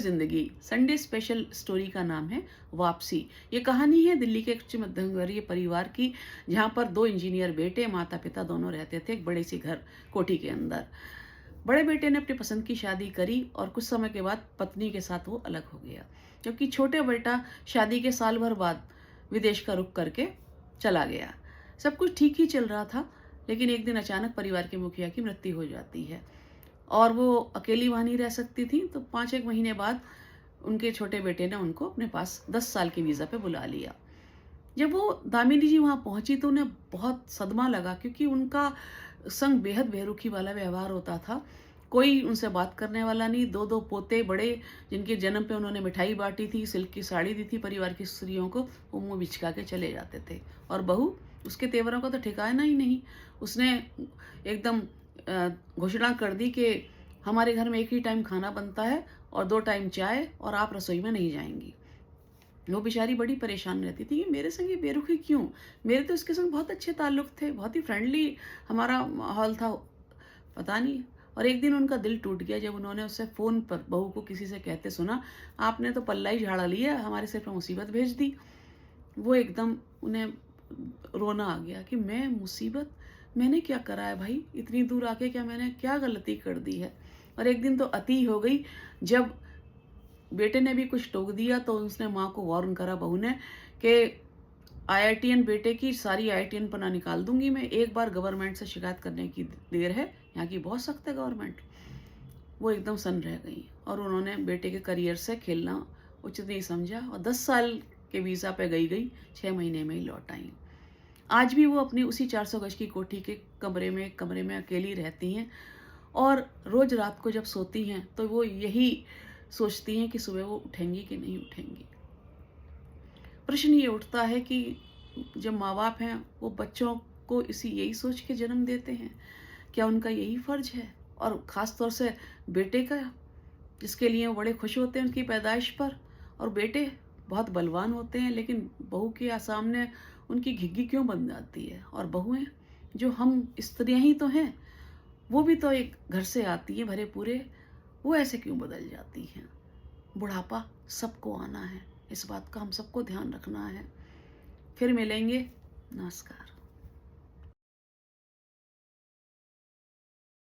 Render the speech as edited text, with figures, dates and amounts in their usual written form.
जिंदगी Sunday special story का नाम है वापसी। ये कहानी है दिल्ली के एक उच्च मध्यम वर्गीय परिवार की, जहाँ पर दो इंजीनियर बेटे माता पिता दोनों रहते थे एक बड़े सी घर कोठी के अंदर। बड़े बेटे ने अपनी पसंद की शादी करी और कुछ समय के बाद पत्नी के साथ वो अलग हो गया, जबकि छोटे बेटा शादी के साल भर बाद विदेश का रुख करके चला गया। सब कुछ ठीक ही चल रहा था, लेकिन एक दिन अचानक परिवार के मुखिया की मृत्यु हो जाती है और वो अकेली वहाँ नहीं रह सकती थी। तो 5-1 महीने बाद उनके छोटे बेटे ने उनको अपने पास 10 साल के वीज़ा पे बुला लिया। जब वो दामिनी जी वहाँ पहुँची तो उन्हें बहुत सदमा लगा, क्योंकि उनका संग बेहद बेरुखी वाला व्यवहार होता था। कोई उनसे बात करने वाला नहीं। 2-2 पोते बड़े, जिनके जन्म पे उन्होंने मिठाई बाँटी थी, सिल्क की साड़ी दी थी परिवार की स्त्रियों को, वो मुँह बिचका के चले जाते थे। और बहू, उसके तेवरों का तो ठिकाना ही नहीं। उसने एकदम घोषणा कर दी कि हमारे घर में एक ही टाइम खाना बनता है और 2 टाइम चाय, और आप रसोई में नहीं जाएंगी। वो बेचारी बड़ी परेशान रहती थी कि मेरे संग ये बेरुखी क्यों। मेरे तो इसके संग बहुत अच्छे ताल्लुक थे, बहुत ही फ्रेंडली हमारा माहौल था, पता नहीं। और एक दिन उनका दिल टूट गया जब उन्होंने उससे फ़ोन पर बहू को किसी से कहते सुना, आपने तो पल्ला ही झाड़ा लिया, हमारे सिर पर मुसीबत भेज दी। वो एकदम, उन्हें रोना आ गया कि मैं मुसीबत, मैंने क्या करा है भाई, इतनी दूर आके क्या मैंने क्या गलती कर दी है। और एक दिन तो अति हो गई, जब बेटे ने भी कुछ टोक दिया तो उसने माँ को वार्न करा बहू ने कि आईआईटीएन बेटे की सारी आईआईटीएन पन्ना निकाल दूंगी मैं, एक बार गवर्नमेंट से शिकायत करने की देर है, यहाँ की बहुत सख्त है गवर्नमेंट। वो एकदम सन रह गई और उन्होंने बेटे के करियर से खेलना उचित नहीं समझा और 10 साल के वीज़ा पे गई 6 महीने में ही लौट आई। आज भी वो अपनी उसी 400 गज की कोठी के कमरे में अकेली रहती हैं और रोज़ रात को जब सोती हैं तो वो यही सोचती हैं कि सुबह वो उठेंगी कि नहीं उठेंगी। प्रश्न ये उठता है कि जब माँ बाप हैं वो बच्चों को यही सोच के जन्म देते हैं, क्या उनका यही फ़र्ज़ है? और ख़ास तौर से बेटे का, जिसके लिए वो बड़े खुश होते हैं उनकी पैदाइश पर। और बेटे बहुत बलवान होते हैं, लेकिन बहू के सामने उनकी घिघी क्यों बन जाती है। और बहुएं, जो हम स्त्रियां ही तो हैं, वो भी तो एक घर से आती हैं भरे पूरे, वो ऐसे क्यों बदल जाती हैं। बुढ़ापा सबको आना है, इस बात का हम सबको ध्यान रखना है। फिर मिलेंगे। नमस्कार।